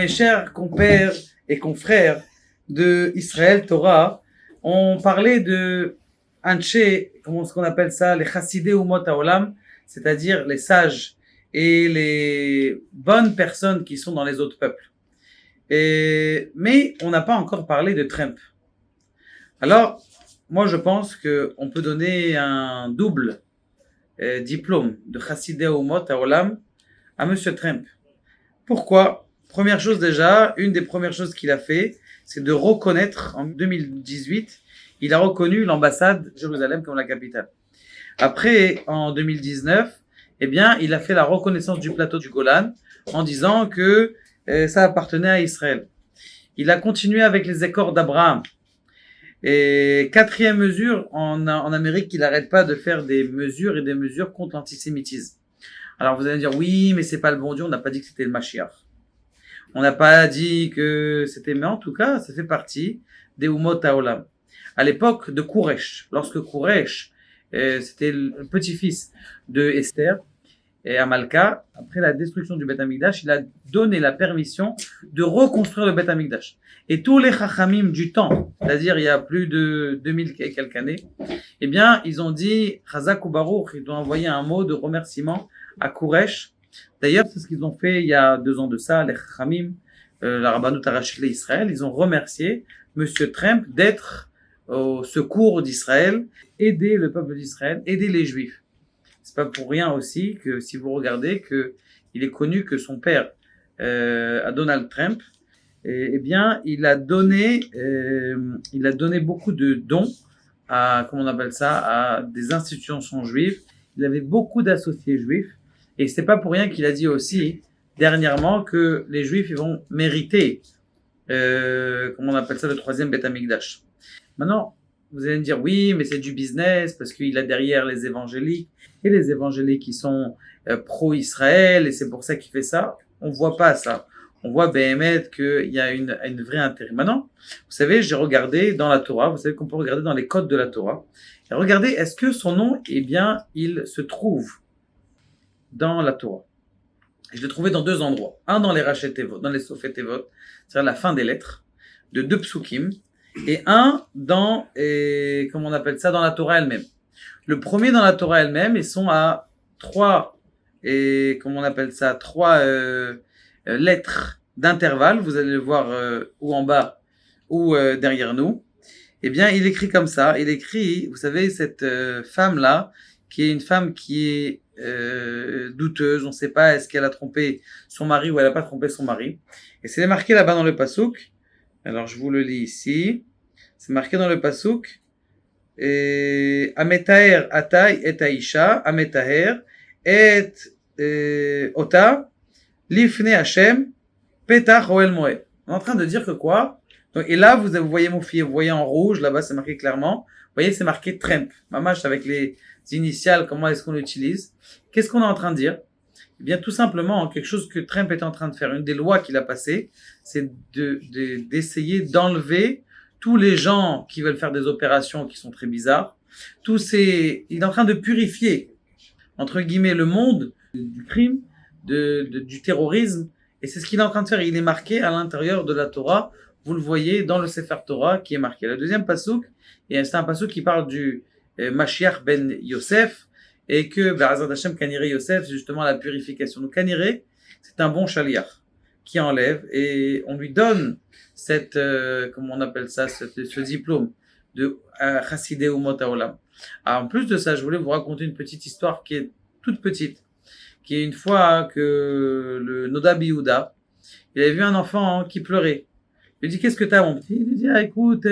mes chers compères et confrères de Israël Torah, on parlait de Anshe, comment ce qu'on appelle ça, les Chassidei Umot Haolam, c'est-à-dire les sages et les bonnes personnes qui sont dans les autres peuples. Mais on n'a pas encore parlé de Trump. Alors, moi je pense qu'on peut donner un double diplôme de Chassidei Umot Haolam à Monsieur Trump. Pourquoi? Première chose déjà, une des premières choses qu'il a fait, c'est de reconnaître, en 2018, il a reconnu l'ambassade de Jérusalem comme la capitale. Après, en 2019, eh bien, il a fait la reconnaissance du plateau du Golan en disant que ça appartenait à Israël. Il a continué avec les accords d'Abraham. Et quatrième mesure, en Amérique, il n'arrête pas de faire des mesures et des mesures contre l'antisémitisme. Alors vous allez me dire, oui, mais c'est pas le bon Dieu, on n'a pas dit que c'était le Mashiach. On n'a pas dit que c'était, mais en tout cas, ça fait partie des Umot Haolam. À l'époque de Kouresh, lorsque Kouresh, c'était le petit-fils de Esther et Amalka, après la destruction du Beth Amikdash, il a donné la permission de reconstruire le Beth Amikdash. Et tous les Chachamim du temps, c'est-à-dire il y a plus de 2000 et quelques années, eh bien, ils ont dit, Chazak ou Baruch, ils ont envoyé un mot de remerciement à Kouresh. D'ailleurs, c'est ce qu'ils ont fait il y a 2 ans de ça, les Chachamim, la Rabbanout Arachit Israël, ils ont remercié Monsieur Trump d'être au secours d'Israël, aider le peuple d'Israël, aider les Juifs. C'est pas pour rien aussi que si vous regardez que il est connu que son père, à Donald Trump, eh bien, il a donné beaucoup de dons à, comment on appelle ça, à des institutions juives. Il avait beaucoup d'associés juifs. Et c'est pas pour rien qu'il a dit aussi, dernièrement, que les Juifs ils vont mériter, comment on appelle ça, le 3e Beth Amikdash. Maintenant, vous allez me dire, oui, mais c'est du business, parce qu'il a derrière les évangéliques, et les évangéliques qui sont pro-Israël, et c'est pour ça qu'il fait ça. On voit pas ça. On voit Béhémet qu'il y a une vraie intérêt. Maintenant, vous savez, j'ai regardé dans la Torah, vous savez qu'on peut regarder dans les codes de la Torah, et regardez, est-ce que son nom, eh bien, il se trouve dans la Torah. Je l'ai trouvé dans 2 endroits. Un dans les Rachet Tevot, dans les Sofet Tevot, c'est-à-dire la fin des lettres, de 2 psukim, et un dans, comment on appelle ça, dans la Torah elle-même. Le premier dans la Torah elle-même, ils sont à 3, comment on appelle ça, 3 lettres d'intervalle, vous allez le voir ou en bas ou derrière nous. Eh bien, il écrit comme ça, il écrit, vous savez, cette femme-là, qui est une femme qui est douteuse, on ne sait pas est-ce qu'elle a trompé son mari ou elle n'a pas trompé son mari. Et c'est marqué là-bas dans le pasouk. Alors je vous le lis ici. C'est marqué dans le pasouk. Ametaher atay et aisha, ametaher et ota lifne Hashem petach oel moed. On est en train de dire que quoi? Donc, et là vous voyez mon fils, vous voyez en rouge là-bas c'est marqué clairement. Vous voyez c'est marqué Trump. Mamash avec les initiales, comment est-ce qu'on l'utilise? Qu'est-ce qu'on est en train de dire? Eh bien, tout simplement, quelque chose que Trump est en train de faire, une des lois qu'il a passées, c'est d'essayer d'enlever tous les gens qui veulent faire des opérations qui sont très bizarres. Il est en train de purifier, entre guillemets, le monde du crime, du terrorisme, et c'est ce qu'il est en train de faire. Il est marqué à l'intérieur de la Torah. Vous le voyez dans le Sefer Torah qui est marqué. Le deuxième pasouk, et c'est un pasouk qui parle du Mashiach ben Yosef, et que Be'ezrat Hashem Kaniré Yosef, c'est justement la purification. Donc Kaniré, c'est un bon shaliach qui enlève et on lui donne cette, comment on appelle ça, ce diplôme de Chassidei Umot Haolam. Alors, en plus de ça, je voulais vous raconter une petite histoire qui est toute petite, qui est une fois que le Noda Yehuda, il avait vu un enfant qui pleurait. Il lui dit, qu'est-ce que t'as, mon petit? Il lui dit, ah, écoute,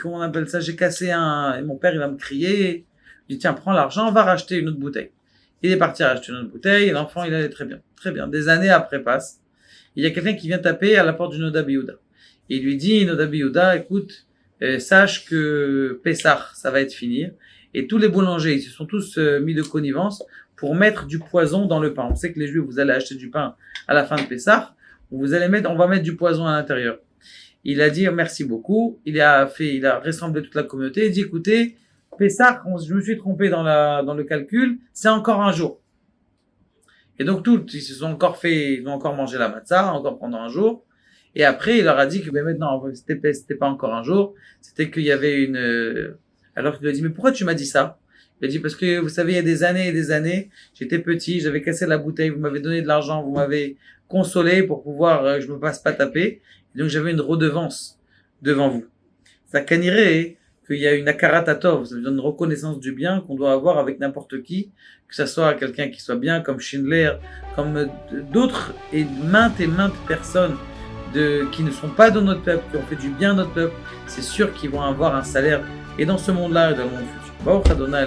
comment on appelle ça, j'ai cassé et mon père il va me crier. Il dit tiens prends l'argent, on va racheter une autre bouteille. Il est parti racheter une autre bouteille et l'enfant il allait très bien. Des années après passent, il y a quelqu'un qui vient taper à la porte du Noda Yehuda. Il lui dit Noda Yehuda écoute, sache que Pessah ça va être fini et tous les boulangers ils se sont tous mis de connivence pour mettre du poison dans le pain. On sait que les Juifs vous allez acheter du pain à la fin de Pessah, on va mettre du poison à l'intérieur. Il a dit merci beaucoup. Il a rassemblé toute la communauté. Il dit écoutez, Pessah, je me suis trompé dans le calcul. C'est encore un jour. Et donc ils se sont encore ils ont encore mangé la matzah, encore pendant un jour. Et après, il leur a dit que ben maintenant, c'était pas encore un jour, c'était qu'il y avait alors il lui a dit, mais pourquoi tu m'as dit ça? Il a dit, parce que vous savez, il y a des années et des années, j'étais petit, j'avais cassé la bouteille, vous m'avez donné de l'argent, vous m'avez consolé pour pouvoir que je me fasse pas taper. Et donc j'avais une redevance devant vous. Ça canirait qu'il y a une akaratatov, ça veut dire une reconnaissance du bien qu'on doit avoir avec n'importe qui, que ce soit quelqu'un qui soit bien, comme Schindler, comme d'autres et maintes personnes qui ne sont pas dans notre peuple, qui ont fait du bien à notre peuple. C'est sûr qu'ils vont avoir un salaire et dans ce monde-là et dans le monde futur. Baruch Adonai,